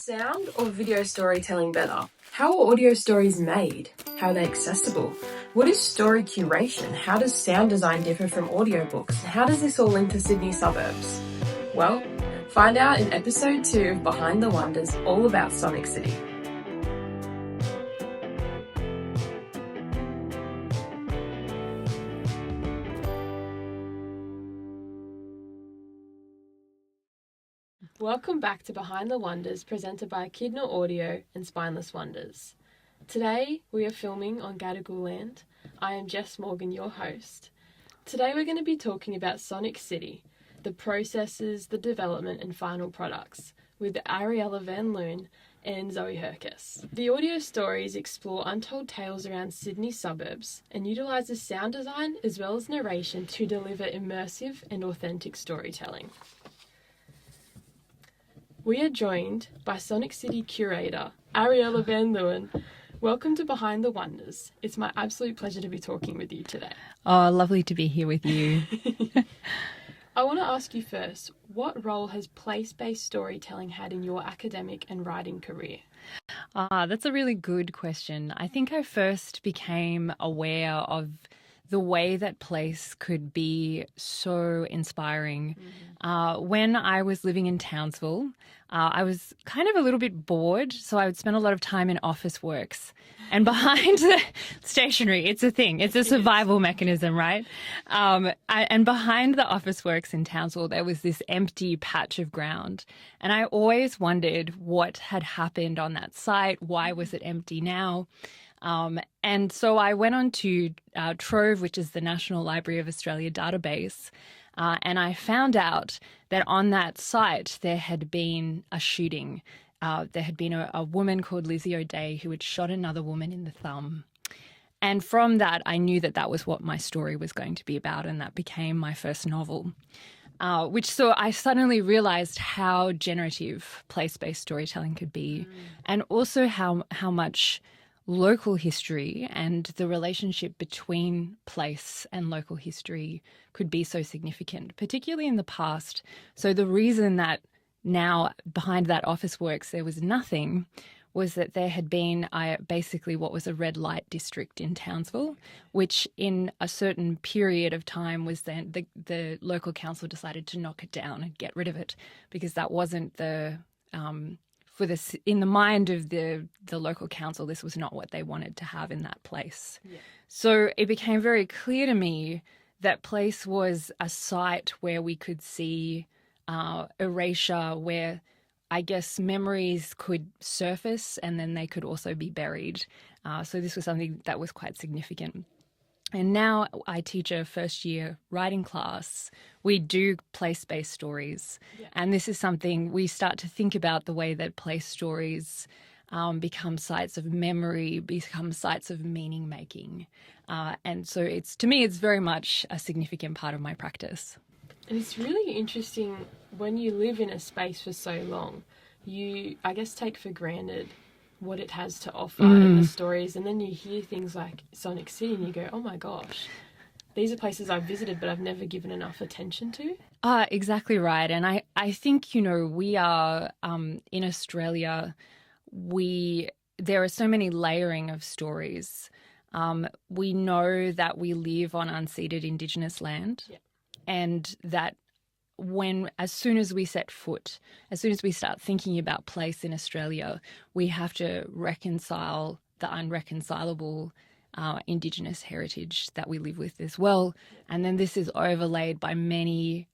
sound or video storytelling better? How are audio stories made? How are they accessible? What is story curation? How does sound design differ from audiobooks? And how does this all link to Sydney suburbs? Well, find out in episode 2 of Behind the Wonders, all about Sonic City. Welcome back to Behind the Wonders, presented by Echidna Audio and Spineless Wonders. Today we are filming on Gadigal land. I am Jess Morgan, your host. Today we're going to be talking about Sonic City, the processes, the development and final products, with Ariella van Lunh and Zoe Hercus. The audio stories explore untold tales around Sydney suburbs and utilises sound design as well as narration to deliver immersive and authentic storytelling. We are joined by Sonic City curator, Ariella van Lunh. Welcome to Behind the Wonders. It's my absolute pleasure to be talking with you today. Oh, lovely to be here with you. I want to ask you first, what role has place-based storytelling had in your academic and writing career? That's a really good question. I think I first became aware of the way that place could be so inspiring. When I was living in Townsville, I was kind of a little bit bored, so I would spend a lot of time in office works. And behind the stationery, it's a thing. It's a survival mechanism, right? And behind the office works in Townsville, there was this empty patch of ground. And I always wondered what had happened on that site. Why was it empty now? And so I went on to Trove, which is the National Library of Australia database, and I found out that on that site there had been a shooting. There had been a woman called Lizzie O'Day who had shot another woman in the thumb. And from that, I knew that that was what my story was going to be about, and that became my first novel. So I suddenly realized how generative place-based storytelling could be, and also how much local history and the relationship between place and local history could be so significant, particularly in the past. So the reason that now behind that office works there was nothing was that there had been basically what was a red light district in Townsville, which in a certain period of time was then the local council decided to knock it down and get rid of it because that wasn't the in the mind of the local council, this was not what they wanted to have in that place. Yeah. So it became very clear to me that place was a site where we could see erasure, where I guess memories could surface and then they could also be buried. So this was something that was quite significant. And now I teach a first-year writing class. We do place-based stories. Yeah. And this is something we start to think about the way that place stories become sites of memory, become sites of meaning-making. And so to me, it's very much a significant part of my practice. And it's really interesting when you live in a space for so long, you, I guess, take for granted what it has to offer in the stories, and then you hear things like Sonic City and you go, oh my gosh, these are places I've visited but I've never given enough attention to. Exactly right. And I think, we are in Australia, there are so many layering of stories. We know that we live on unceded Indigenous land, and that as soon as we set foot, as soon as we start thinking about place in Australia, we have to reconcile the unreconcilable Indigenous heritage that we live with as well. And then this is overlaid by many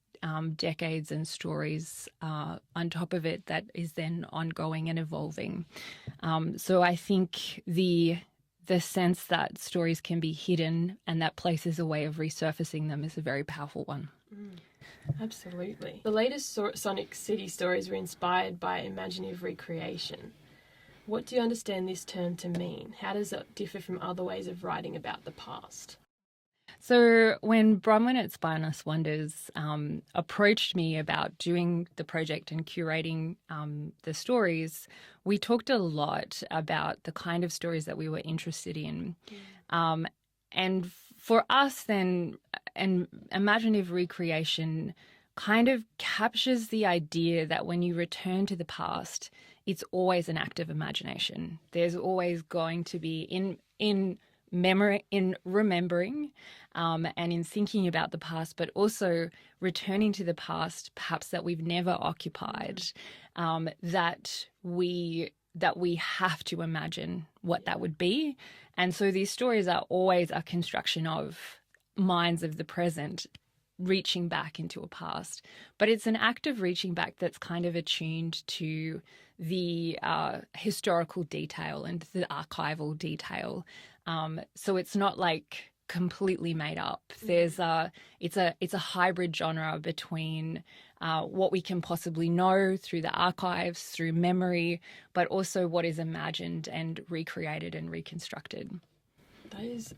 decades and stories on top of it that is then ongoing and evolving. So I think the sense that stories can be hidden and that place is a way of resurfacing them is a very powerful one. Absolutely. The latest Sonic City stories were inspired by imaginative recreation. What do you understand this term to mean? How does it differ from other ways of writing about the past? So when Bronwyn at Spineless Wonders approached me about doing the project and curating the stories, we talked a lot about the kind of stories that we were interested in. And for us then, and imaginative recreation kind of captures the idea that when you return to the past, it's always an act of imagination. There's always going to be in memory, in remembering, and in thinking about the past, but also returning to the past, perhaps that we've never occupied, that we have to imagine what that would be. And so these stories are always a construction of minds of the present reaching back into a past. But it's an act of reaching back that's kind of attuned to the historical detail and the archival detail. So it's not like completely made up. It's a hybrid genre between what we can possibly know through the archives, through memory, but also what is imagined and recreated and reconstructed. That is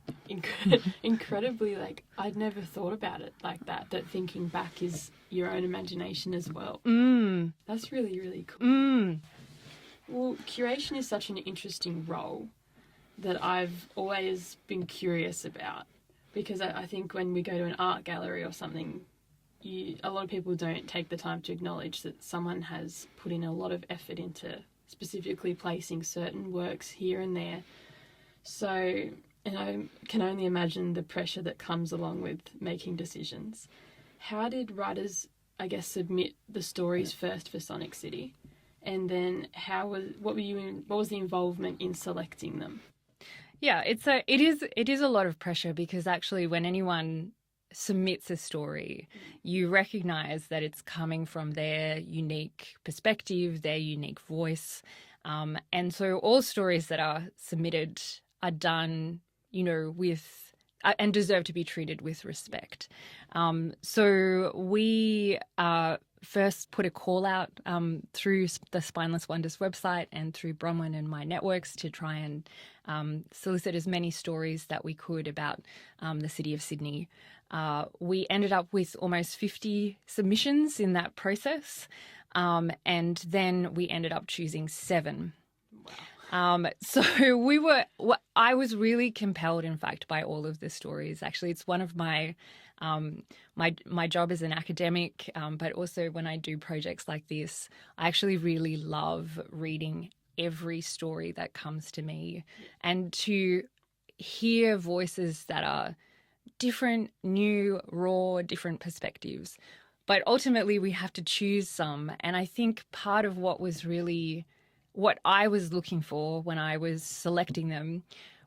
incredibly, like, I'd never thought about it like that thinking back is your own imagination as well. That's really, really cool. Well, curation is such an interesting role that I've always been curious about, because I think when we go to an art gallery or something, a lot of people don't take the time to acknowledge that someone has put in a lot of effort into specifically placing certain works here and there. So, and I can only imagine the pressure that comes along with making decisions. How did writers, I guess, submit the stories first for Sonic City? And then what was the involvement in selecting them? Yeah, it is a lot of pressure, because actually when anyone submits a story, you recognize that it's coming from their unique perspective, their unique voice. And so all stories that are submitted are done, with and deserve to be treated with respect. So we first put a call out through the Spineless Wonders website and through Bronwyn and my networks to try and solicit as many stories that we could about the city of Sydney. We ended up with almost 50 submissions in that process, and then we ended up choosing 7. So I was really compelled, in fact, by all of the stories. Actually, it's one of my job as an academic, but also when I do projects like this, I actually really love reading every story that comes to me and to hear voices that are different, new, raw, different perspectives. But ultimately, we have to choose some. And I think part of what I was looking for when I was selecting them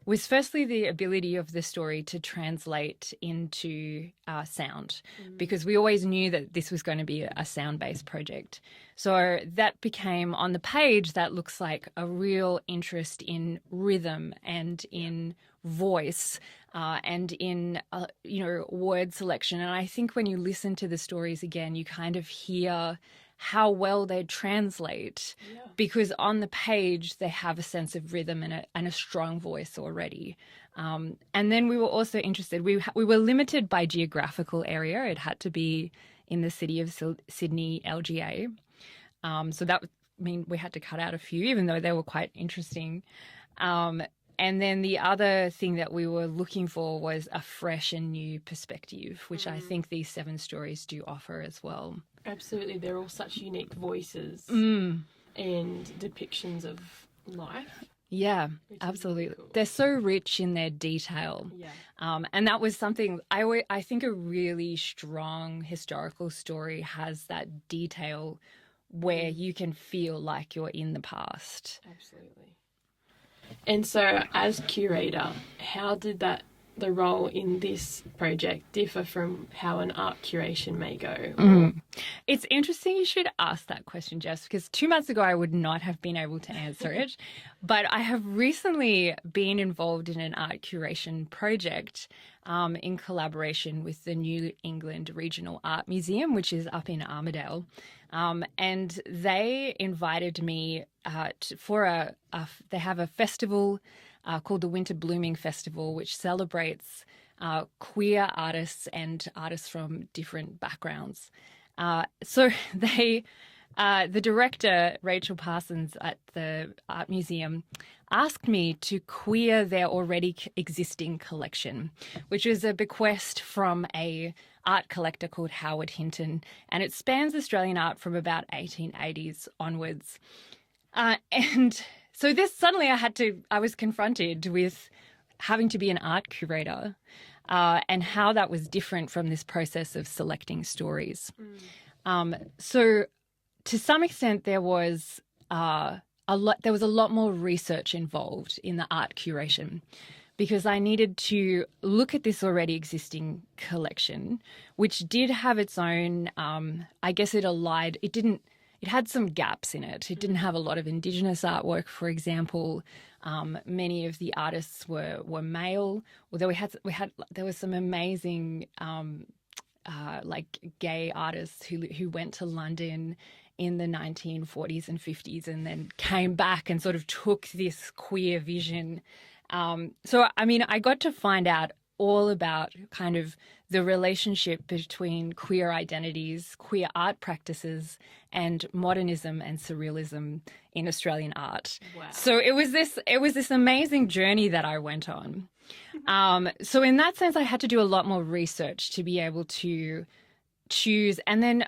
was firstly the ability of the story to translate into sound, because we always knew that this was going to be a sound-based project. So that became, on the page, that looks like a real interest in rhythm and in voice and in, word selection. And I think when you listen to the stories again, you kind of hear how well they translate, because on the page they have a sense of rhythm and a strong voice already. And then we were also interested, we were limited by geographical area. It had to be in the city of Sydney, LGA. So that we had to cut out a few, even though they were quite interesting. And then the other thing that we were looking for was a fresh and new perspective, which I think these 7 stories do offer as well. Absolutely. They're all such unique voices and depictions of life. Yeah, absolutely. Really cool. They're so rich in their detail. Yeah. And that was something, I think a really strong historical story has that detail where you can feel like you're in the past. Absolutely. And so as curator, how did the role in this project differ from how an art curation may go? It's interesting you should ask that question, Jess, because 2 months ago I would not have been able to answer it. But I have recently been involved in an art curation project in collaboration with the New England Regional Art Museum, which is up in Armidale. And they invited me for they have a festival called the Winter Blooming Festival, which celebrates queer artists and artists from different backgrounds. So the director, Rachel Parsons at the Art Museum, asked me to queer their already existing collection, which is a bequest from a art collector called Howard Hinton, and it spans Australian art from about 1880s onwards. And so this suddenly I was confronted with having to be an art curator, and how that was different from this process of selecting stories. So to some extent, there was a lot more research involved in the art curation, because I needed to look at this already existing collection, which did have its own, it had some gaps in it. It didn't have a lot of Indigenous artwork, for example. Many of the artists were male, although there was some amazing like gay artists who went to London in the 1940s and 50s and then came back and sort of took this queer vision. So, I mean, I got to find out all about kind of the relationship between queer identities, queer art practices, and modernism and surrealism in Australian art. Wow. So it was this amazing journey that I went on. So in that sense, I had to do a lot more research to be able to choose. And then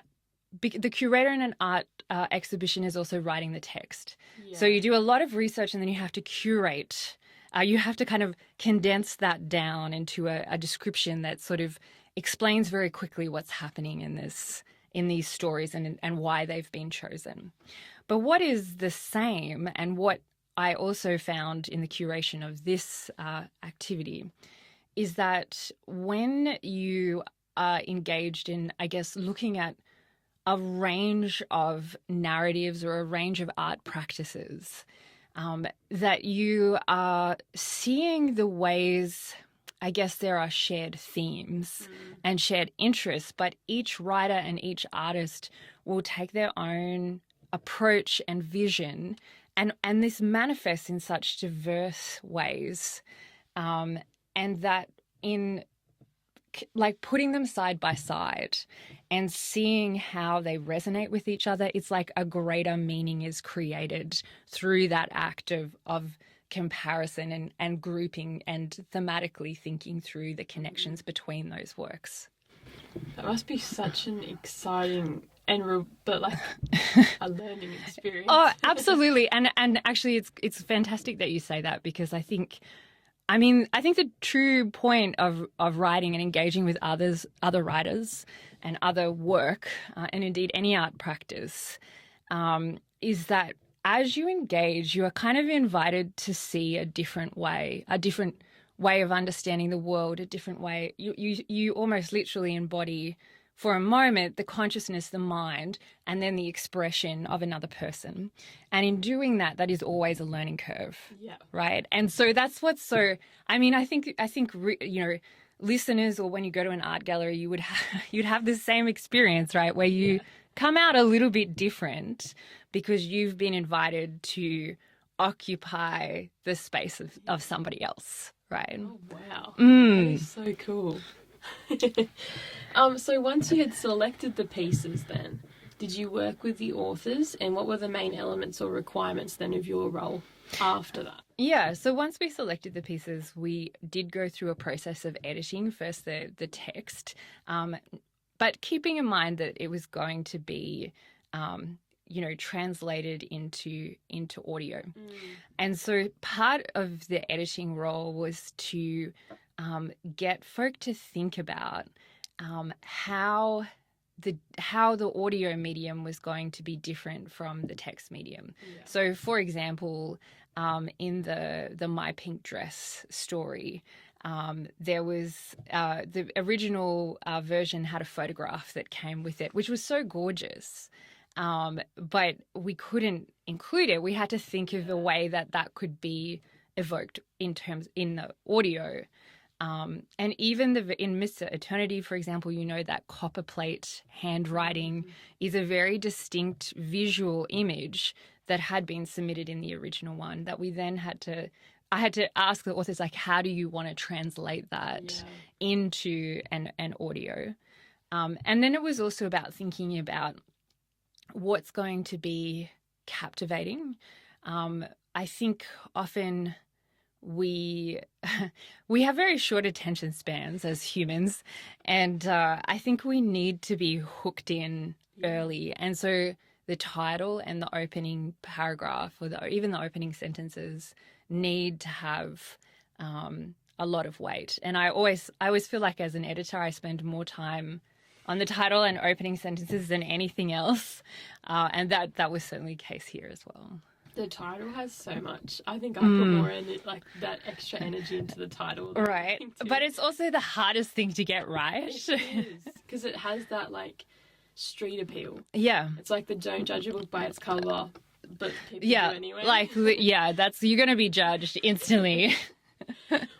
the curator in an art exhibition is also writing the text. Yeah. So you do a lot of research and then you have to curate. You have to kind of condense that down into a description that sort of explains very quickly what's happening in these stories and why they've been chosen. But what is the same, and what I also found in the curation of this activity, is that when you are engaged in, I guess, looking at a range of narratives or a range of art practices, that you are seeing the ways, I guess there are shared themes and shared interests, but each writer and each artist will take their own approach and vision, and this manifests in such diverse ways, and that in like putting them side by side and seeing how they resonate with each other, it's like a greater meaning is created through that act of comparison and grouping and thematically thinking through the connections between those works. That must be such an exciting but like a learning experience. Oh, absolutely. And actually it's fantastic that you say that, because I think the true point of writing and engaging with other writers and other work, and indeed any art practice, is that as you engage, you are kind of invited to see a different way of understanding the world, a different way. You almost literally embody for a moment the consciousness, the mind, and then the expression of another person. And in doing that, that is always a learning curve. Yeah. Right. And so that's what's so, I think, listeners, or when you go to an art gallery, you'd have the same experience, right? Where you come out a little bit different because you've been invited to occupy the space of somebody else. Right. Oh, wow. That is so cool. So once you had selected the pieces then, did you work with the authors, and what were the main elements or requirements then of your role after that? Yeah, so once we selected the pieces, we did go through a process of editing first the text, but keeping in mind that it was going to be translated into audio. And so part of the editing role was to get folk to think about how the audio medium was going to be different from the text medium. Yeah. So, for example, in the My Pink Dress story, there was the original version had a photograph that came with it, which was so gorgeous. But we couldn't include it. We had to think of a way that could be evoked in the audio. And even in Mr. Eternity, for example, that copperplate handwriting is a very distinct visual image that had been submitted in the original one, that we then I had to ask the authors, like, how do you want to translate that into an audio? And then it was also about thinking about what's going to be captivating. I think often we we have very short attention spans as humans, and I think we need to be hooked in early. And so the title and the opening paragraph, or even the opening sentences, need to have a lot of weight. And I always feel like as an editor, I spend more time on the title and opening sentences than anything else, and that was certainly the case here as well. The title has so much. I think I put more in it, like that extra energy into the title. Right. But it's also the hardest thing to get right. It is. Because it has that, like, street appeal. Yeah. It's like the don't judge a book by its cover, but people do anyway. Like, you're going to be judged instantly.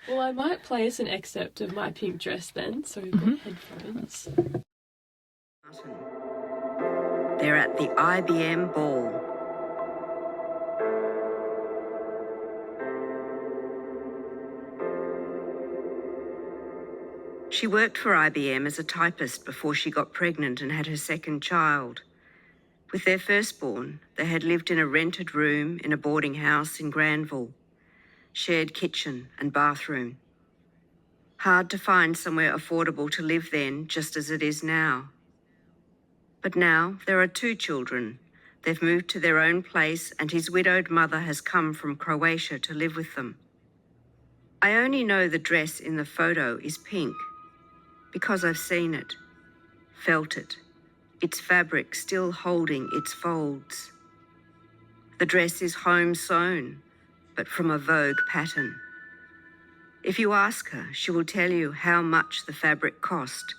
Well, I might play us an excerpt of my pink dress then, so we've got headphones. They're at the IBM ball. She worked for IBM as a typist before she got pregnant and had her second child. With their firstborn, they had lived in a rented room in a boarding house in Granville, shared kitchen and bathroom. Hard to find somewhere affordable to live then, just as it is now. But now there are 2 children. They've moved to their own place, and his widowed mother has come from Croatia to live with them. I only know the dress in the photo is pink because I've seen it, felt it, its fabric still holding its folds. The dress is home sewn, but from a Vogue pattern. If you ask her, she will tell you how much the fabric cost,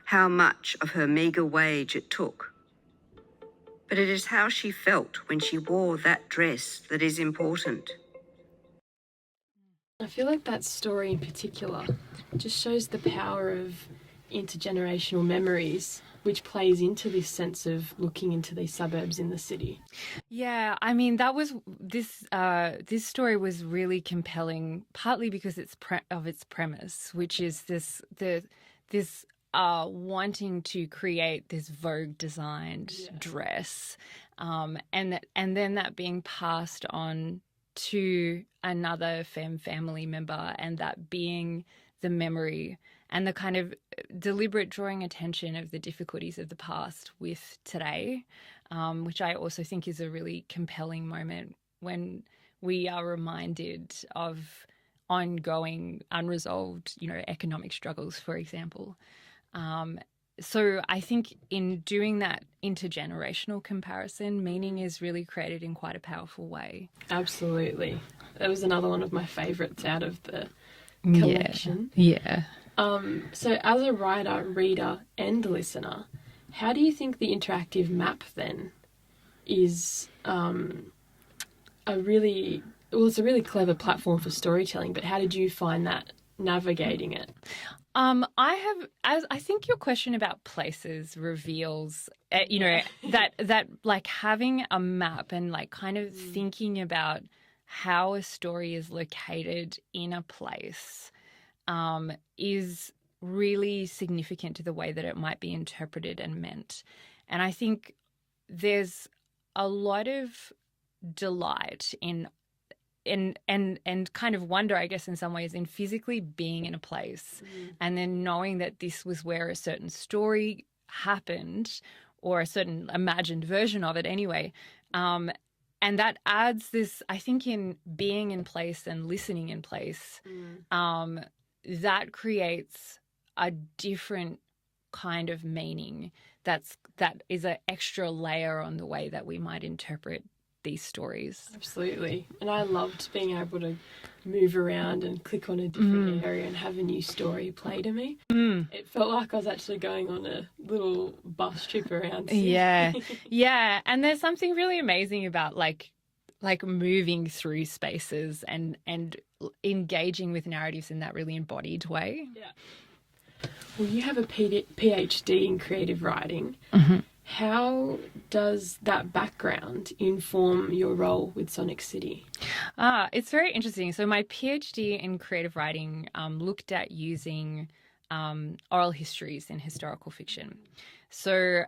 how much of her meagre wage it took. But it is how she felt when she wore that dress that is important. I feel like that story in particular just shows the power of intergenerational memories, which plays into this sense of looking into these suburbs in the city. Yeah, I mean, that was this story was really compelling, partly because its premise, which is this wanting to create this Vogue designed dress, and then that being passed on to another family member, and that being the memory and the kind of deliberate drawing attention of the difficulties of the past with today, which I also think is a really compelling moment when we are reminded of ongoing, unresolved, economic struggles, for example. So I think in doing that intergenerational comparison, meaning is really created in quite a powerful way. Absolutely. That was another one of my favourites out of the collection. Yeah. So as a writer, reader and listener, how do you think the interactive map then is it's a really clever platform for storytelling, but how did you find that navigating it? I think your question about places reveals, that like having a map and like kind of thinking about how a story is located in a place is really significant to the way that it might be interpreted and meant. And I think there's a lot of delight in kind of wonder, I guess, in some ways, in physically being in a place and then knowing that this was where a certain story happened, or a certain imagined version of it anyway. And that adds this, I think, in being in place and listening in place, that creates a different kind of meaning that is an extra layer on the way that we might interpret these stories. Absolutely. And I loved being able to move around and click on a different area and have a new story play to me. It felt like I was actually going on a little bus trip around Sydney. Yeah. And there's something really amazing about like moving through spaces and engaging with narratives in that really embodied way. Yeah. Well, you have a PhD in creative writing. How does that background inform your role with Sonic City? It's very interesting. So my PhD in creative writing looked at using oral histories in historical fiction. So,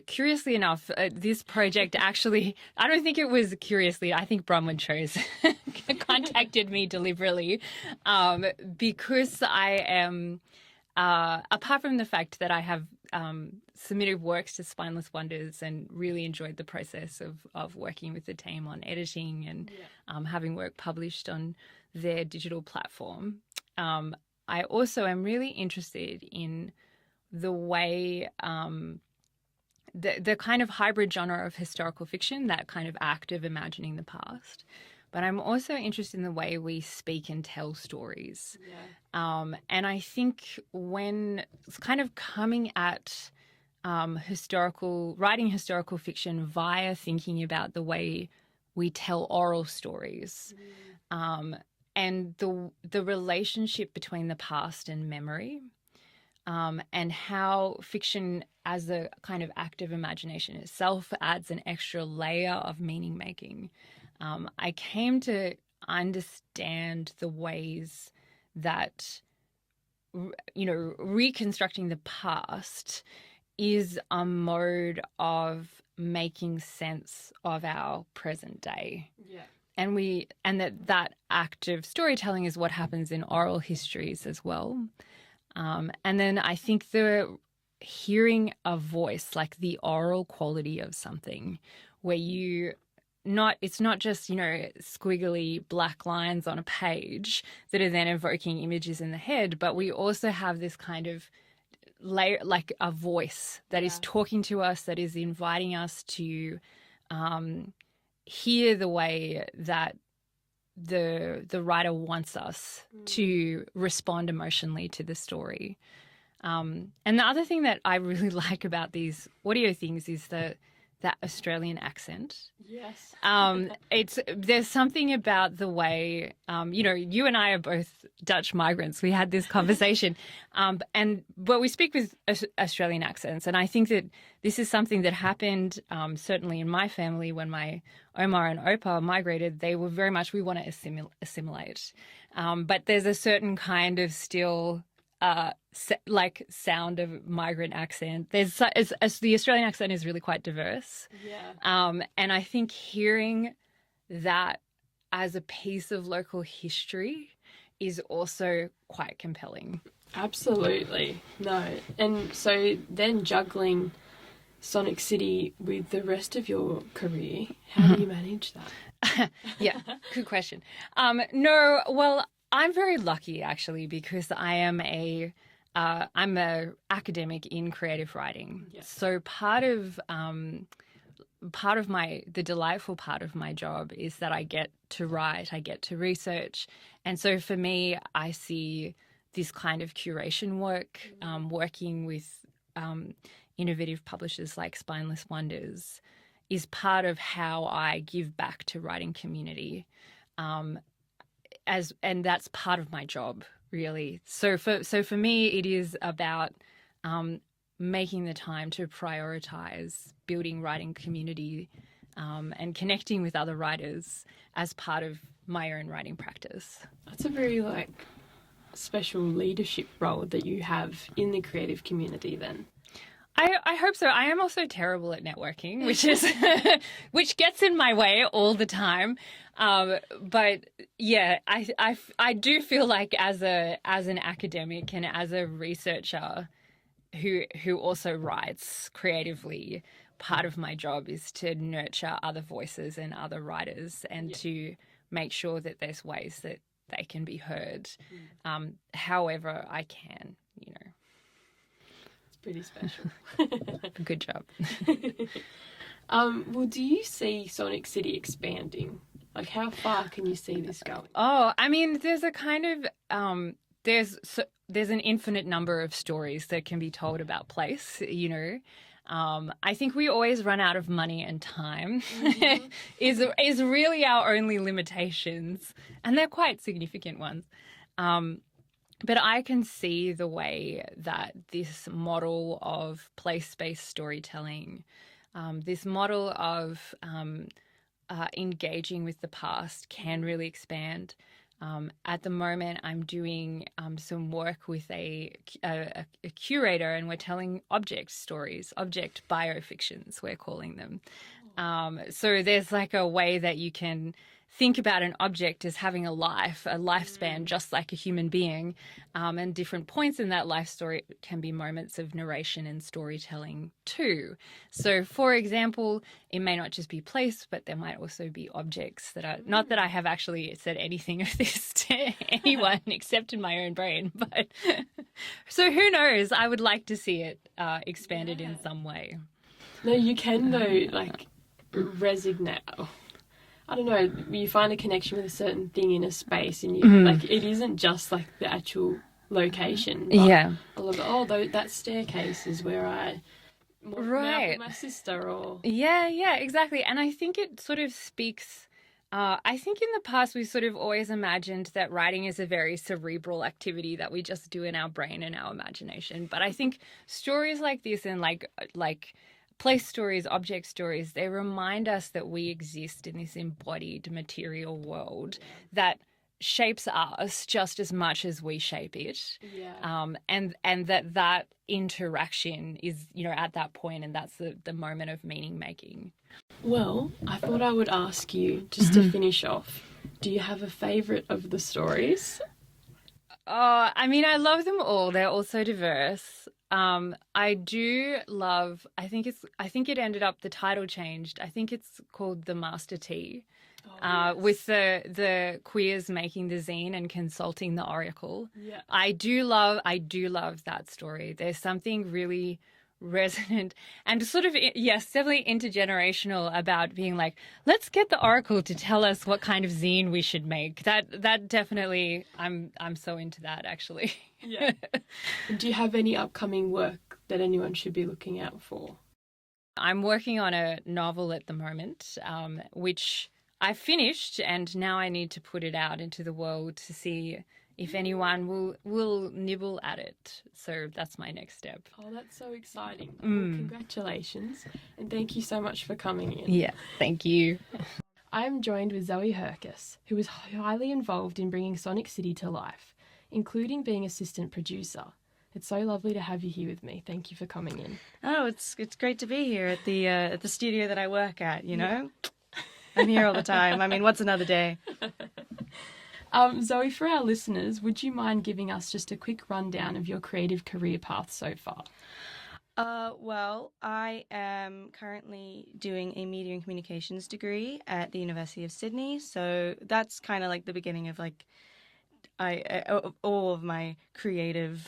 curiously enough, this project actually, I don't think it was curiously, I think Bronwyn chose, contacted me deliberately, because I am, apart from the fact that I have submitted works to Spineless Wonders and really enjoyed the process of working with the team on editing and having work published on their digital platform, I also am really interested in the way the kind of hybrid genre of historical fiction, that kind of act of imagining the past. But I'm also interested in the way we speak and tell stories. Yeah. And I think when it's kind of coming at writing historical fiction via thinking about the way we tell oral stories, and the relationship between the past and memory, and how fiction as a kind of active imagination itself adds an extra layer of meaning making. I came to understand the ways that, reconstructing the past is a mode of making sense of our present day. Yeah. And that act of storytelling is what happens in oral histories as well. And then I think the hearing a voice, like the oral quality of something, where it's not just, squiggly black lines on a page that are then evoking images in the head, but we also have this kind of layer, like a voice that is talking to us, that is inviting us to hear the way that the writer wants us to respond emotionally to the story. And the other thing that I really like about these audio things is that Australian accent. Yes. There's something about the way, you and I are both Dutch migrants. We had this conversation, but we speak with Australian accents. And I think that this is something that happened certainly in my family when my Oma and Opa migrated. They were very much, we want to assimilate. But there's a certain kind of still sound of migrant accent. The Australian accent is really quite diverse. Yeah. And I think hearing that as a piece of local history is also quite compelling. Absolutely. No. And so then juggling Sonic City with the rest of your career, how do you manage that? Yeah, good question. No, well, I'm very lucky actually, because I'm a academic in creative writing. Yeah. So part of the delightful part of my job is that I get to write, I get to research. And so for me, I see this kind of curation work, working with innovative publishers like Spineless Wonders, is part of how I give back to writing community. And that's part of my job, really. So for me, it is about making the time to prioritize building writing community and connecting with other writers as part of my own writing practice. That's a very special leadership role that you have in the creative community then. I hope so. I am also terrible at networking, which gets in my way all the time. But yeah, I do feel like as an academic and as a researcher who also writes creatively, part of my job is to nurture other voices and other writers and to make sure that there's ways that they can be heard, however I can, Pretty special. Good job. Well, do you see Sonic City expanding? Like, how far can you see this going? Oh, I mean, there's a kind of there's an infinite number of stories that can be told about place. I think we always run out of money and time. is really our only limitations, and they're quite significant ones. But I can see the way that this model of place-based storytelling, this model of engaging with the past can really expand. At the moment, I'm doing some work with a curator, and we're telling object stories, object biofictions, we're calling them. So there's like a way that you can think about an object as having a life, a lifespan, just like a human being. And different points in that life story can be moments of narration and storytelling too. So, for example, it may not just be place, but there might also be objects that are, not that I have actually said anything of this to anyone except in my own brain, but so who knows? I would like to see it expanded in some way. No, you can though, like, resonate. I don't know, you find a connection with a certain thing in a space, and you like, it isn't just like the actual location. But Yeah. I love it. Oh, that staircase is where I met up with my sister, or Yeah, exactly. And I think it sort of speaks. I think in the past we sort of always imagined that writing is a very cerebral activity that we just do in our brain and our imagination. But I think stories like this and like place stories, object stories, they remind us that we exist in this embodied material world that shapes us just as much as we shape it. And that interaction is, at that point, and that's the moment of meaning making. Well, I thought I would ask you, just to finish off, do you have a favourite of the stories? I mean, I love them all. They're all so diverse. I do love, I think it ended up, the title changed. I think it's called The Master Tea. With the queers making the zine and consulting the oracle. Yeah. I do love that story. There's something really resonant and sort of, yes, definitely intergenerational about being like, let's get the oracle to tell us what kind of zine we should make. That definitely, I'm so into that, actually. Yeah. Do you have any upcoming work that anyone should be looking out for? I'm working on a novel at the moment, which I finished, and now I need to put it out into the world to see if anyone will nibble at it. So that's my next step. Oh, that's so exciting. Well, congratulations, and thank you so much for coming in. Yeah, thank you. I am joined with Zoe Hercus, who is highly involved in bringing Sonic City to life, including being assistant producer. It's so lovely to have you here with me. Thank you for coming in. Oh, it's great to be here at the studio that I work at, you know? Yeah. I'm here all the time. I mean, what's another day? Zoe, for our listeners, would you mind giving us just a quick rundown of your creative career path so far? Well, I am currently doing a media and communications degree at the University of Sydney. So that's kind of like the beginning of like all of my creative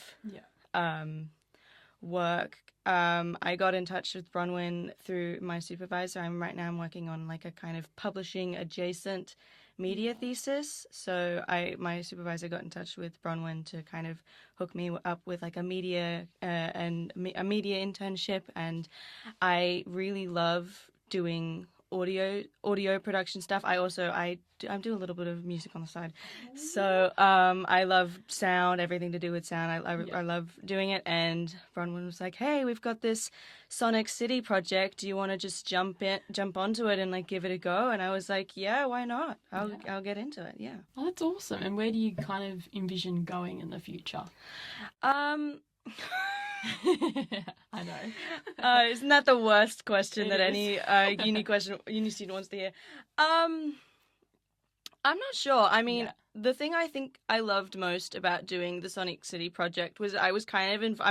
work. I got in touch with Bronwyn through my supervisor. Right now I'm working on like a kind of publishing adjacent media thesis. So my supervisor got in touch with Bronwyn to kind of hook me up with like a media internship, and I really love doing audio production stuff. I do a little bit of music on the side, so I love sound, everything to do with sound. I love doing it. And Bronwyn was like, "Hey, we've got this Sonic City project. Do you want to just jump onto it and like give it a go?" And I was like, "Yeah, why not? I'll get into it." Yeah. Oh, that's awesome. And where do you kind of envision going in the future? I know. Isn't that the worst question that any uni student wants to hear? I'm not sure. I mean, the thing I think I loved most about doing the Sonic City project was I was kind of I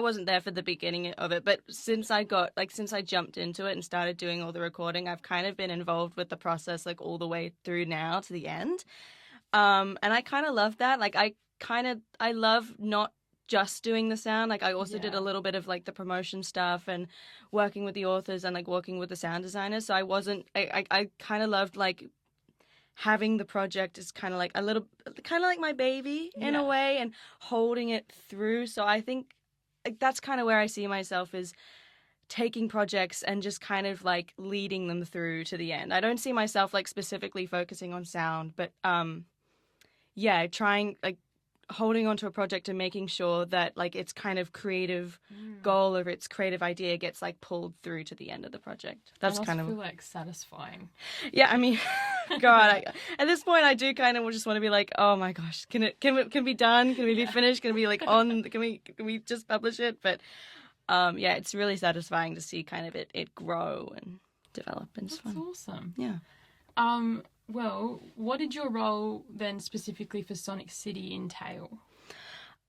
wasn't there for the beginning of it, but since I jumped into it and started doing all the recording, I've kind of been involved with the process like all the way through now to the end. And I kind of love that. Like I love not just doing the sound. Like I also did a little bit of like the promotion stuff and working with the authors and like working with the sound designers. So I kind of loved like having the project is kind of like my baby in a way, and holding it through. So I think like that's kind of where I see myself, is taking projects and just kind of like leading them through to the end. I don't see myself like specifically focusing on sound, but trying like holding onto a project and making sure that like its kind of creative goal or its creative idea gets like pulled through to the end of the project. That's It kind must of feel like satisfying. yeah. I mean, God, at this point, I do kind of just want to be like, oh my gosh, can it be done? Can we be finished? Can it be like on? Can we just publish it? But yeah, it's really satisfying to see kind of it grow and develop, and it's That's fun. awesome. Yeah. Well, what did your role then specifically for Sonic City entail?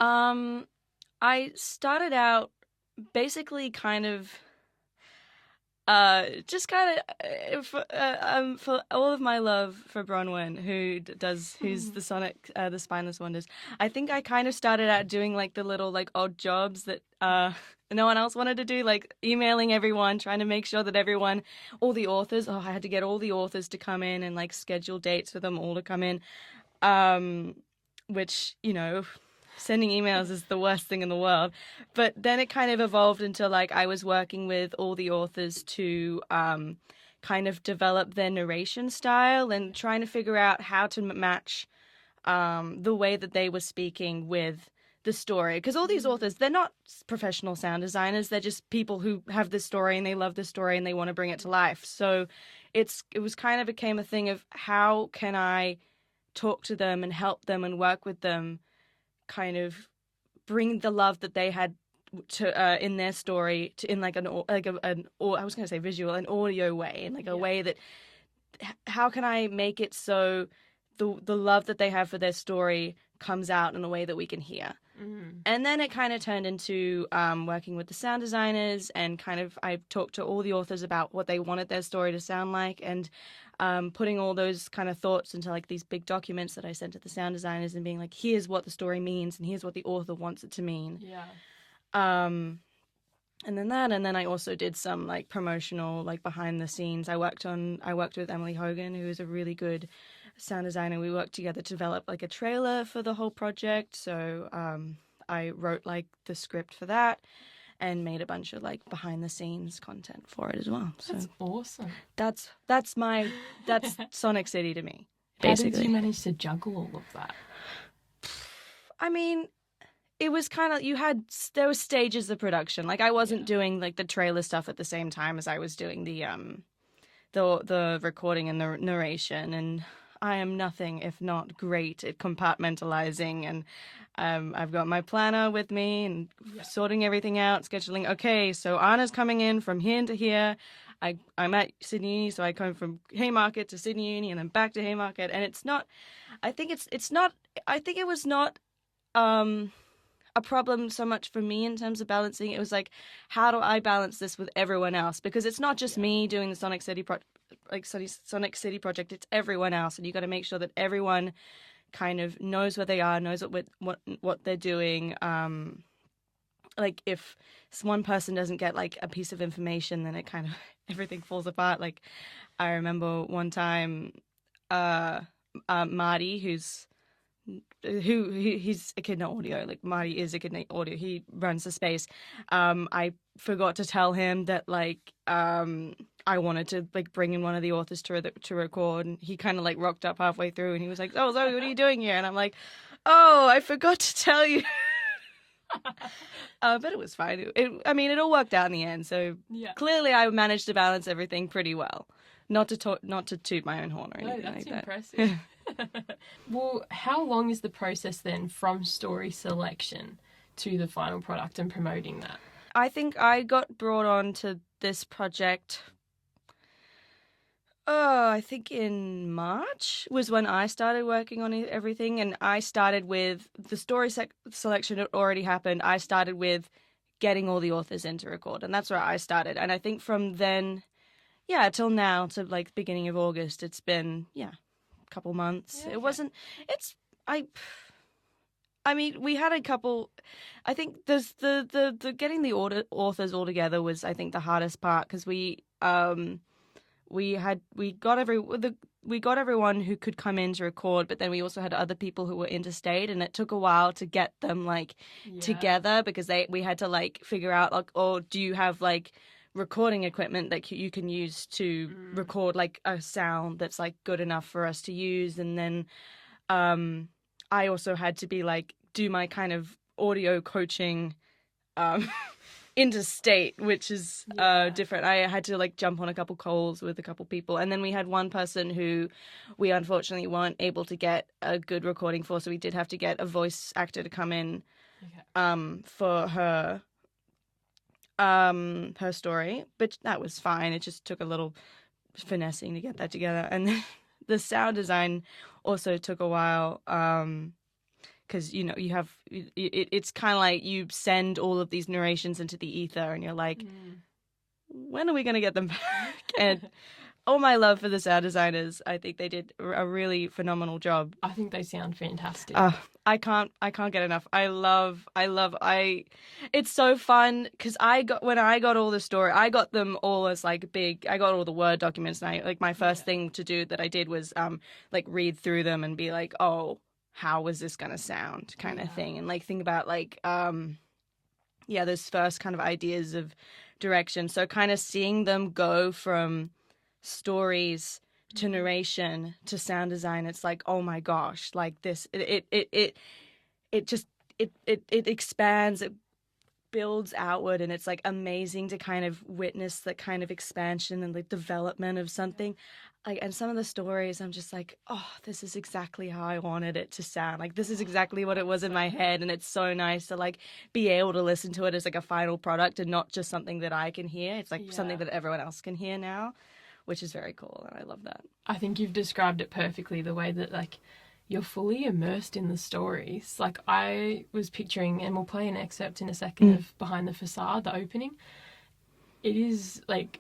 I started out basically kind of just kind of for all of my love for Bronwyn, who's the Sonic, the Spineless Wonders. I think I kind of started out doing like the little like odd jobs that no one else wanted to do, like emailing everyone, trying to make sure that everyone, all the authors. I had to get all the authors to come in and like schedule dates for them all to come in, which sending emails is the worst thing in the world. But then it kind of evolved into like I was working with all the authors to kind of develop their narration style and trying to figure out how to match the way that they were speaking with the story. Because all these authors, they're not professional sound designers. They're just people who have this story and they love the story and they want to bring it to life. So it was kind of became a thing of how can I talk to them and help them and work with them, kind of bring the love that they had to in their story to in like an I was going to say visual, an audio way, in like a way that how can I make it so the love that they have for their story comes out in a way that we can hear. And then it kind of turned into working with the sound designers, and kind of I talked to all the authors about what they wanted their story to sound like, and putting all those kind of thoughts into like these big documents that I sent to the sound designers and being like, here's what the story means and here's what the author wants it to mean. Yeah. And then I also did some like promotional, like behind the scenes. I worked with Emily Hogan, who is a really good sound designer. We worked together to develop like a trailer for the whole project. So I wrote like the script for that and made a bunch of like behind the scenes content for it as well. So That's awesome. That's Sonic City to me. Basically. How did you manage to juggle all of that? I mean, it was kind of there were stages of production. Like I wasn't doing like the trailer stuff at the same time as I was doing the recording and the narration, and I am nothing if not great at compartmentalizing, and I've got my planner with me and sorting everything out, scheduling. Okay, so Anna's coming in from here to here. I'm at Sydney Uni, so I come from Haymarket to Sydney Uni and then back to Haymarket, and it's not. I think it was not a problem so much for me in terms of balancing. It was like, how do I balance this with everyone else? Because it's not just me doing the Sonic City Sonic City project. It's everyone else, and you got to make sure that everyone kind of knows where they are, knows what they're doing. Like if one person doesn't get like a piece of information, then it kind of everything falls apart. Like I remember one time, Marty, he's Echidna Audio. Like Marty is Echidna Audio. He runs the space. I forgot to tell him that like I wanted to like bring in one of the authors to record, and he kind of like rocked up halfway through, and he was like, "Oh, Zoe, what are you doing here?" And I'm like, "Oh, I forgot to tell you." But it was fine. It all worked out in the end. So clearly, I managed to balance everything pretty well. Not to toot my own horn or anything like that. That's impressive. Well, how long is the process then from story selection to the final product and promoting that? I think I got brought on to this project. I think in March was when I started working on everything, and I started with the story selection had already happened. I started with getting all the authors in to record, and that's where I started. And I think from then, till now, to like beginning of August, it's been a couple months. Yeah, okay. It wasn't. We had a couple. I think there's the getting the authors all together was I think the hardest part, because we got everyone who could come in to record, but then we also had other people who were interstate, and it took a while to get them together, because we had to like figure out like, oh, do you have like recording equipment that you can use to record like a sound that's like good enough for us to use. And then I also had to be like do my kind of audio coaching interstate, which is different. I had to like jump on a couple calls with a couple people, and then we had one person who we unfortunately weren't able to get a good recording for, so we did have to get a voice actor to come in for her story, but that was fine. It just took a little finessing to get that together, and then the sound design also took a while. Because, you know, you have, it's kind of like you send all of these narrations into the ether and you're like, when are we going to get them back? And all my love for the sound designers. I think they did a really phenomenal job. I think they sound fantastic. I can't get enough. It's so fun because when I got all the story, I got them all as like I got all the Word documents, and my first thing to do that I did was like read through them and be like, oh, how was this going to sound kind of thing, and like think about like those first kind of ideas of direction. So kind of seeing them go from stories to narration to sound design, it's like, oh my gosh, like this it expands, it builds outward, and it's like amazing to kind of witness that kind of expansion and like development of something. Like, and some of the stories, I'm just like, oh, this is exactly how I wanted it to sound. Like, this is exactly what it was in my head, and it's so nice to like be able to listen to it as like a final product and not just something that I can hear. It's like something that everyone else can hear now, which is very cool, and I love that. I think you've described it perfectly, the way that like you're fully immersed in the stories. Like, I was picturing, and we'll play an excerpt in a second of Behind the Facade, the opening. It is like,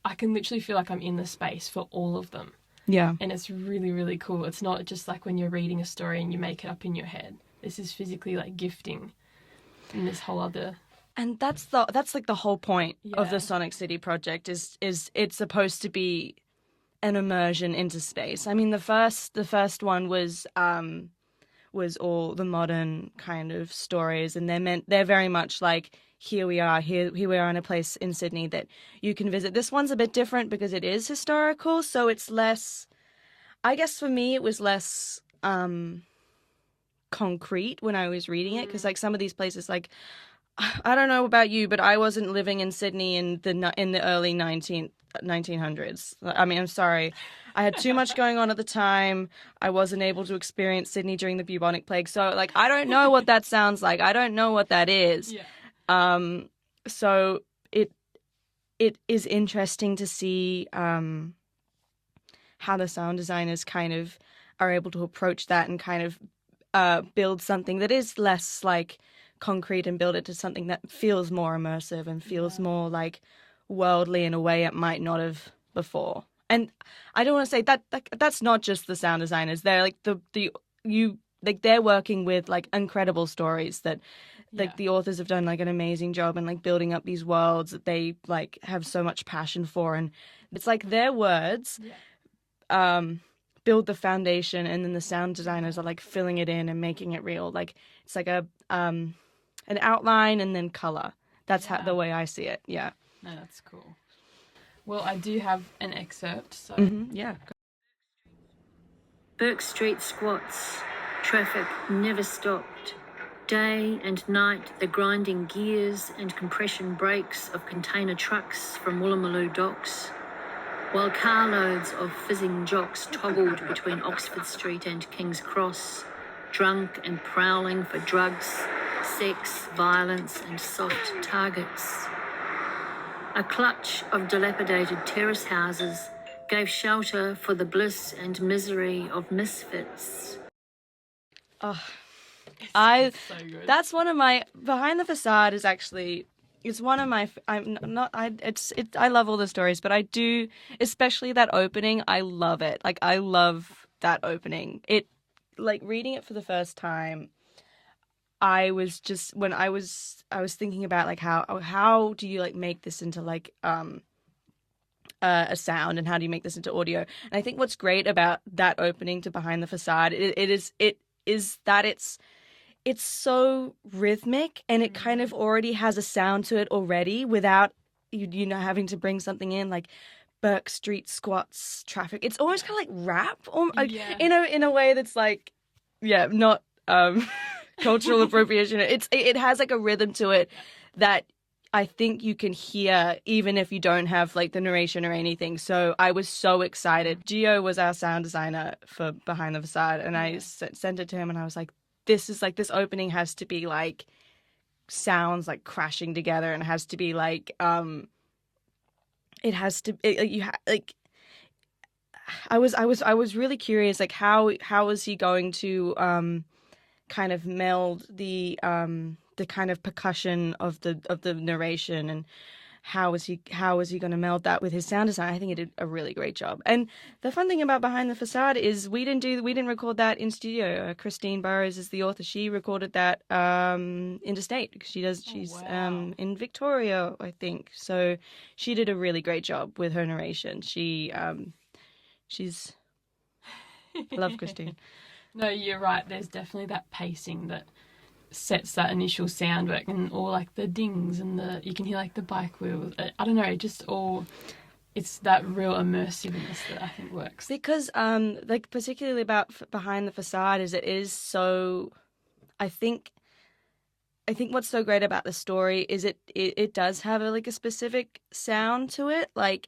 I can literally feel like I'm in the space for all of them. Yeah. And it's really, really cool. It's not just like when you're reading a story and you make it up in your head. This is physically like gifting in this whole other... And that's like the whole point of the Sonic City project is it's supposed to be an immersion into space. I mean, the first one was all the modern kind of stories, and they're very much like, here we are in a place in Sydney that you can visit. This one's a bit different because it is historical, so it's less, I guess for me it was less concrete when I was reading it, because like some of these places, like, I don't know about you, but I wasn't living in Sydney in the early 1900s. I mean, I'm sorry. I had too much going on at the time. I wasn't able to experience Sydney during the bubonic plague. So, like, I don't know what that sounds like. I don't know what that is. Yeah. So it is interesting to see how the sound designers kind of are able to approach that and kind of build something that is less like concrete and build it to something that feels more immersive and feels more like worldly in a way it might not have before. And I don't want to say that that's not just the sound designers. They're like they're working with like incredible stories that like the authors have done like an amazing job in like building up these worlds that they like have so much passion for, and it's like their words build the foundation, and then the sound designers are like filling it in and making it real. Like it's like a an outline and then color. That's how the way I see it. Yeah. No, that's cool. Well, I do have an excerpt, so... Yeah. Burke Street squats. Traffic never stopped. Day and night, the grinding gears and compression brakes of container trucks from Woolloomooloo docks, while carloads of fizzing jocks toggled between Oxford Street and King's Cross, drunk and prowling for drugs, sex, violence and soft targets. A clutch of dilapidated terrace houses gave shelter for the bliss and misery of misfits. Oh, so good. That's one of my Behind the Facade is actually, it's one of my, I love all the stories, but I do, especially that opening, I love it. Like, I love that opening. It, like, reading it for the first time, I was just, when I was thinking about like how do you like make this into like a sound, and how do you make this into audio? And I think what's great about that opening to Behind the Facade, it is that it's so rhythmic, and it kind of already has a sound to it already without you know having to bring something in like Burke Street squats, traffic. It's almost kind of like rap, or like, in a way that's like not cultural appropriation. It has like a rhythm to it that I think you can hear even if you don't have like the narration or anything. So I was so excited. Gio was our sound designer for Behind the Facade, and I sent it to him, and I was like, this opening has to be like sounds like crashing together, and it has to be like I was really curious, like how is he going to kind of meld the kind of percussion of the narration, and how is he going to meld that with his sound design? I think he did a really great job. And the fun thing about Behind the Facade is we didn't record that in studio. Christine Burrows is the author. She recorded that interstate because she's in Victoria, I think. So she did a really great job with her narration. She's I love Christine. No, you're right. There's definitely that pacing that sets that initial sound work, and all like the dings and you can hear like the bike wheels. I don't know, just all, it's that real immersiveness that I think works. Because like particularly about Behind the Facade is it is so, I think what's so great about the story is it does have a specific sound to it. Like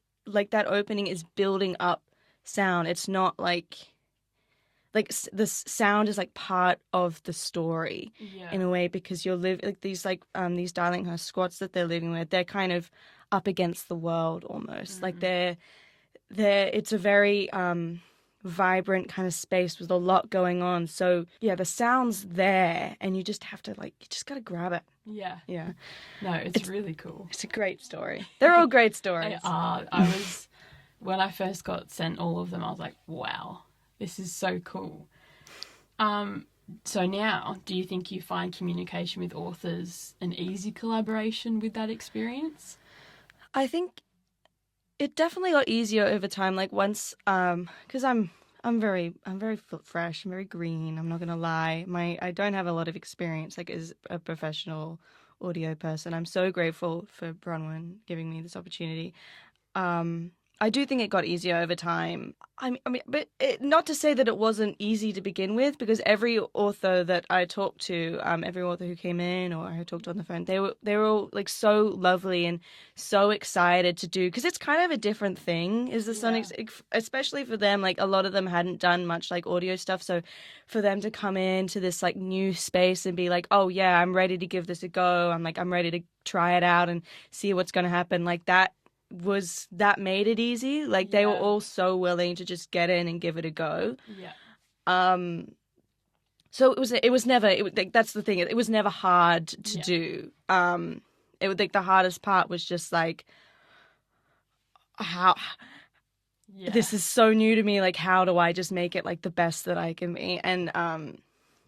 that opening is building up sound. It's not like the sound is like part of the story in a way, because you're these Darlinghurst squats that they're living with, they're kind of up against the world almost. Like they're it's a very vibrant kind of space with a lot going on. So yeah, the sound's there, and you just have to you just gotta grab it. Yeah. No, it's really cool. It's a great story. They're all great stories. When I first got sent all of them, I was like, wow, this is so cool. So now, do you think you find communication with authors an easy collaboration with that experience? I think it definitely got easier over time. Like once, because I'm very fresh, I'm very green. I'm not gonna lie. I don't have a lot of experience as a professional audio person. I'm so grateful for Bronwyn giving me this opportunity. I do think it got easier over time. Not to say that it wasn't easy to begin with, because every author that I talked to, every author who came in or I talked on the phone, they were all so lovely and so excited to do, because it's kind of a different thing. Is the Sonics, especially for them, a lot of them hadn't done much audio stuff, so for them to come into this new space and be like, oh yeah, I'm ready to give this a go. I'm ready to try it out and see what's going to happen. That made it easy. They were all so willing to just get in and give it a go. So it was never that's the thing. It was never hard to do. It would the hardest part was just how this is so new to me. How do I just make it the best that I can be? And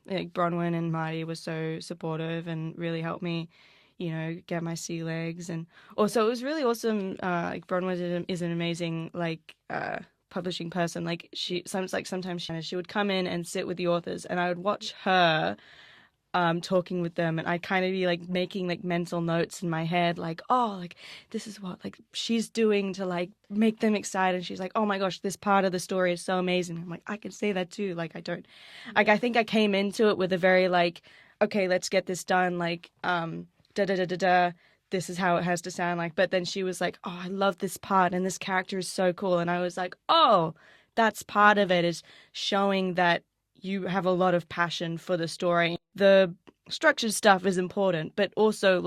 Bronwyn and Marty were so supportive and really helped me, get my sea legs. And also it was really awesome. Bronwyn is an amazing publishing person. Sometimes she would come in and sit with the authors, and I would watch her talking with them, and I'd kind of be making mental notes in my head, this is what she's doing to make them excited. And she's like, oh my gosh, this part of the story is so amazing. I'm I can say that too. I think I came into it with a very okay, let's get this done. This is how it has to sound like. But then she was like, oh, I love this part, and this character is so cool. And I was like, oh, that's part of it, is showing that you have a lot of passion for the story. The structured stuff is important, but also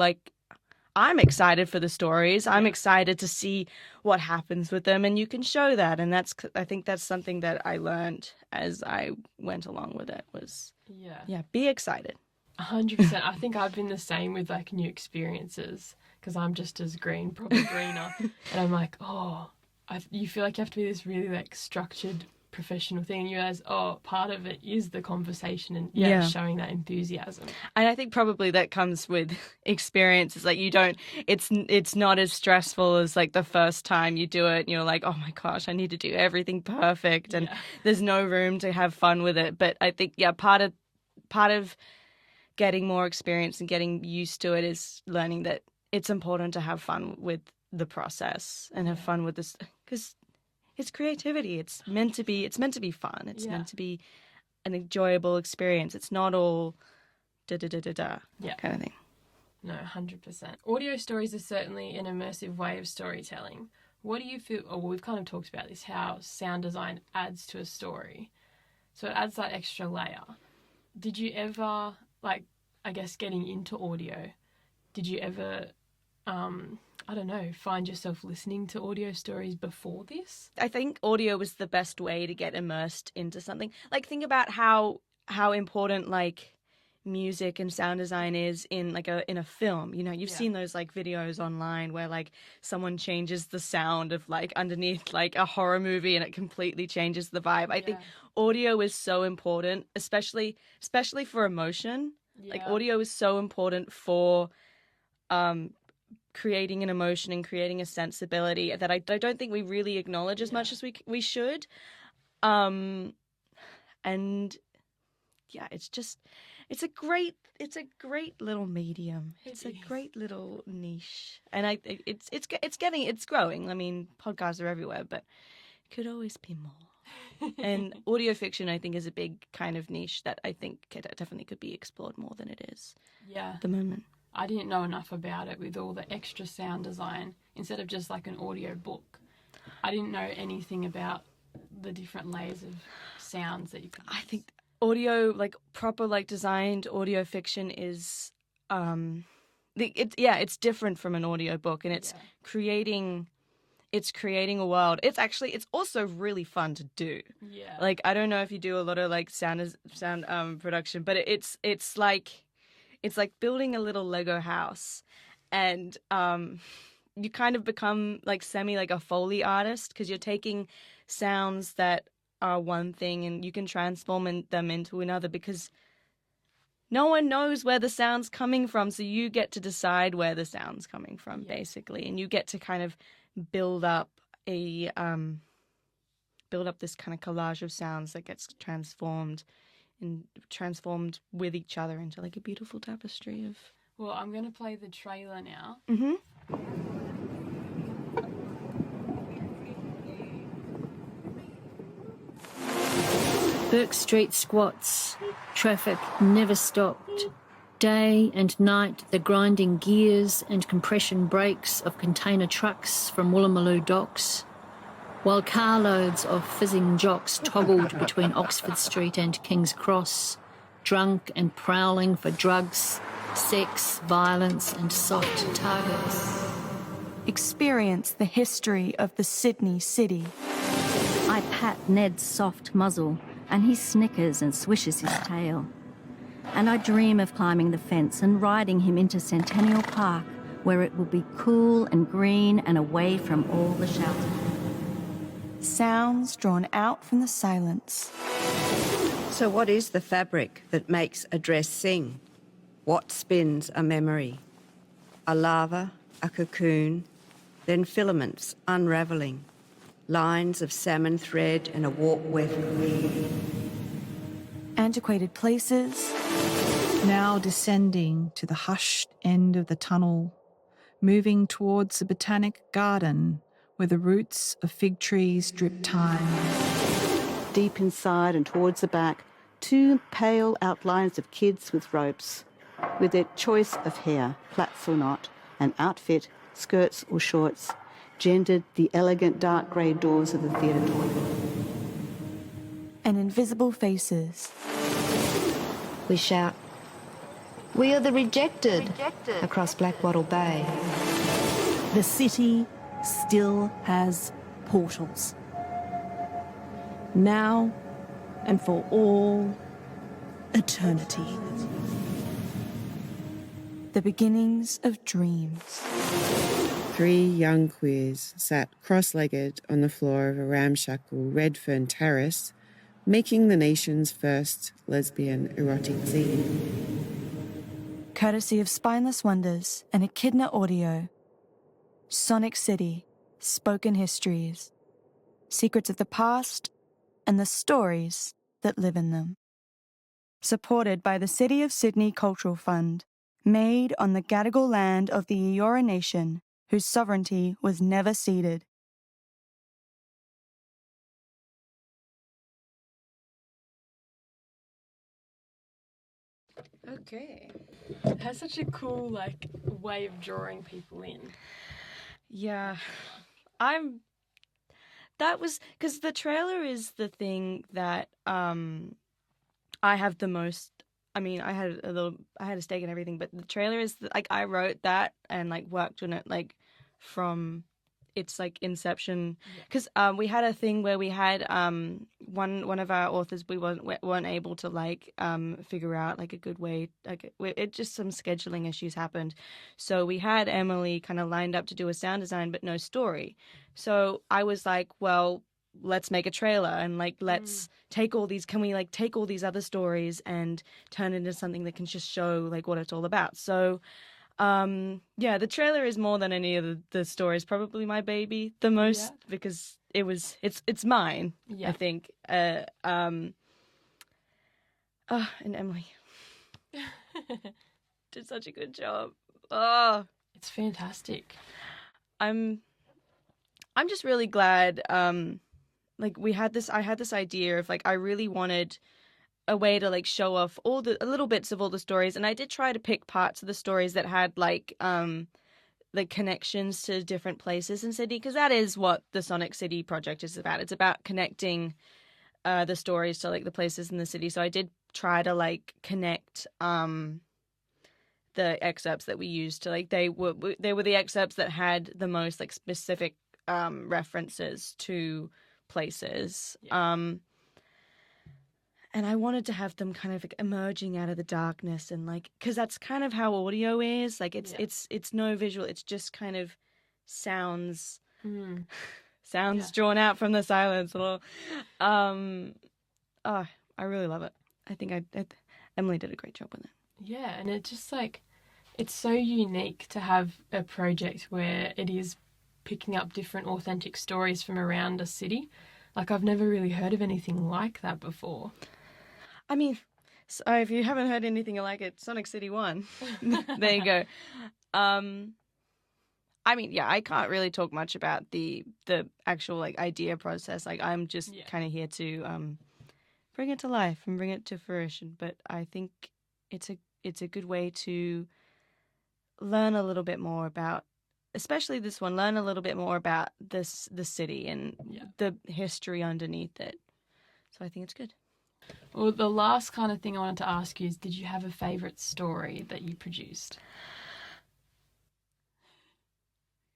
I'm excited for the stories. I'm excited to see what happens with them, and you can show that. And I think that's something that I learned as I went along with it was, be excited. 100%. I think I've been the same with new experiences, because I'm just as green, probably greener. And I'm you feel you have to be this really structured professional thing, and you realize, part of it is the conversation and showing that enthusiasm. And I think probably that comes with experience. It's you don't, it's not as stressful as the first time you do it and you're oh my gosh, I need to do everything perfect, and there's no room to have fun with it. But I think part of getting more experience and getting used to it is learning that it's important to have fun with the process and have fun with this, because it's creativity. It's meant to be fun. It's meant to be an enjoyable experience. It's not all da-da-da-da-da Yeah. kind of thing. No, 100%. Audio stories are certainly an immersive way of storytelling. What do you feel, or we've kind of talked about this, how sound design adds to a story. So it adds that extra layer. Did you ever, like, I guess getting into audio, did you ever, I don't know, find yourself listening to audio stories before this? I think audio was the best way to get immersed into something. Like, think about how important, like, music and sound design is in a film. You know, you've seen those like videos online where like someone changes the sound of like underneath like a horror movie and it completely changes the vibe. I think audio is so important, especially for emotion. Like, audio is so important for creating an emotion and creating a sensibility that I don't think we really acknowledge as much as we should. And yeah, it's a great little medium. It's a great little niche, and it's growing. I mean, podcasts are everywhere, but it could always be more. And audio fiction, I think, is a big kind of niche that I think definitely could be explored more than it is. Yeah. At the moment. I didn't know enough about it with all the extra sound design instead of just like an audio book. I didn't know anything about the different layers of sounds that you could use. I think audio, like proper like designed audio fiction is it's different from an audio book, and it's creating a world. It's also really fun to do. Yeah. Like, I don't know if you do a lot of like sound production, but it's like building a little Lego house, and you kind of become like like a Foley artist, because you're taking sounds that are one thing and you can transform them into another, because no one knows where the sound's coming from, so you get to decide where the sound's coming from, basically, and you get to kind of build up this kind of collage of sounds that gets transformed with each other into like a beautiful tapestry of... Well, I'm going to play the trailer now. Mm-hmm. Burke Street squats. Traffic never stopped. Day and night, the grinding gears and compression brakes of container trucks from Woolloomooloo docks, while carloads of fizzing jocks toggled between Oxford Street and King's Cross, drunk and prowling for drugs, sex, violence and soft targets. Experience the history of the Sydney city. I pat Ned's soft muzzle, and he snickers and swishes his tail. And I dream of climbing the fence and riding him into Centennial Park, where it will be cool and green and away from all the shouting. Sounds drawn out from the silence. So what is the fabric that makes a dress sing? What spins a memory? A larva, a cocoon, then filaments unravelling, lines of salmon thread and a warp weft weave. Antiquated places. Now descending to the hushed end of the tunnel, moving towards the botanic garden where the roots of fig trees drip thyme. Deep inside and towards the back, two pale outlines of kids with ropes, with their choice of hair, plaits or not, and outfit, skirts or shorts, gendered the elegant dark grey doors of the theatre toilet. And invisible faces. We shout, "We are the rejected," across Blackwattle Bay. The city still has portals. Now and for all eternity. The beginnings of dreams. 3 young queers sat cross-legged on the floor of a ramshackle red fern terrace, making the nation's first lesbian erotic zine. Courtesy of Spineless Wonders and Echidna Audio. Sonic City, Spoken Histories. Secrets of the past and the stories that live in them. Supported by the City of Sydney Cultural Fund. Made on the Gadigal land of the Eora Nation, whose sovereignty was never ceded. Okay. It has such a cool, like, way of drawing people in. Yeah. That was because the trailer is the thing that I have the most. I mean, I had a stake in everything, but the trailer is like I wrote that and like worked on it like from its like inception. Because we had a thing where we had one of our authors we weren't able to like figure out like a good way, like it just some scheduling issues happened, so we had Emily kind of lined up to do a sound design but no story. So I was like, well, let's make a trailer and like let's take all these other stories and turn it into something that can just show like what it's all about. So the trailer is more than any of the stories probably my baby the most because it's mine. I think and Emily did such a good job. It's fantastic. I'm just really glad like I had this idea of like I really wanted a way to like show off all the little bits of all the stories, and I did try to pick parts of the stories that had like connections to different places in city, because that is what the Sonic City project is about. It's about connecting the stories to like the places in the city. So I did try to like connect the excerpts that we used to like they were the excerpts that had the most like specific references to places. And I wanted to have them kind of like emerging out of the darkness, and like because that's kind of how audio is. Like it's no visual. It's just kind of sounds drawn out from the silence. I really love it. I think Emily did a great job with it. Yeah, and it just like it's so unique to have a project where it is picking up different authentic stories from around a city. Like I've never really heard of anything like that before. I mean, so if you haven't heard anything like it, Sonic City 1. There you go. I mean, yeah, I can't really talk much about the actual like idea process. Like I'm just kind of here to bring it to life and bring it to fruition. But I think it's a good way to learn a little bit more about, especially this one, learn a little bit more about the city and the history underneath it. So I think it's good. Well, the last kind of thing I wanted to ask you is, did you have a favourite story that you produced?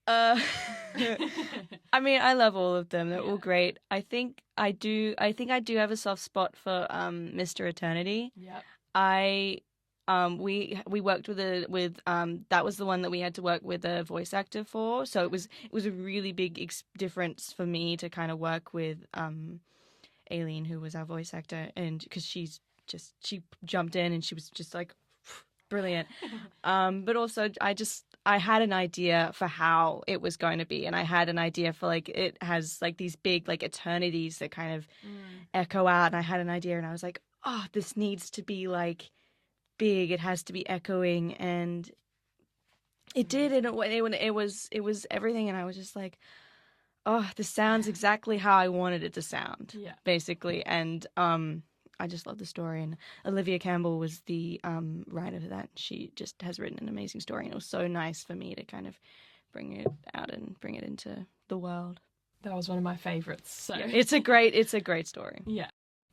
I mean, I love all of them. They're all great. I think I do have a soft spot for Mr. Eternity. Yep. We worked with that was the one that we had to work with a voice actor for. So it was a really big difference for me to kind of work with Aileen, who was our voice actor, and because she jumped in and she was just like brilliant. But also I had an idea for how it was going to be, and I had an idea for like it has like these big like eternities that kind of echo out, and I had an idea, and I was like, oh, this needs to be like big. It has to be echoing, and it did. And it was everything, and I was just like, oh, this sounds exactly how I wanted it to sound, basically. And I just love the story. And Olivia Campbell was the writer for that. She just has written an amazing story, and it was so nice for me to kind of bring it out and bring it into the world. That was one of my favourites. So it's a great story. Yeah.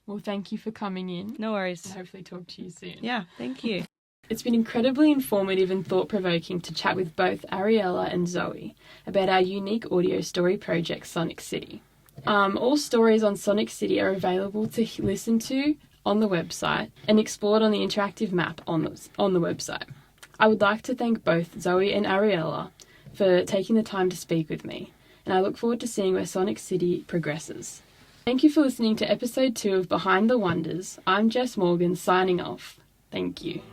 Well, thank you for coming in. No worries. And hopefully talk to you soon. Yeah, thank you. It's been incredibly informative and thought-provoking to chat with both Ariella and Zoe about our unique audio story project, Sonic City. All stories on Sonic City are available to listen to on the website and explored on the interactive map on the website. I would like to thank both Zoe and Ariella for taking the time to speak with me, and I look forward to seeing where Sonic City progresses. Thank you for listening to episode 2 of Behind the Wonders. I'm Jess Morgan, signing off. Thank you.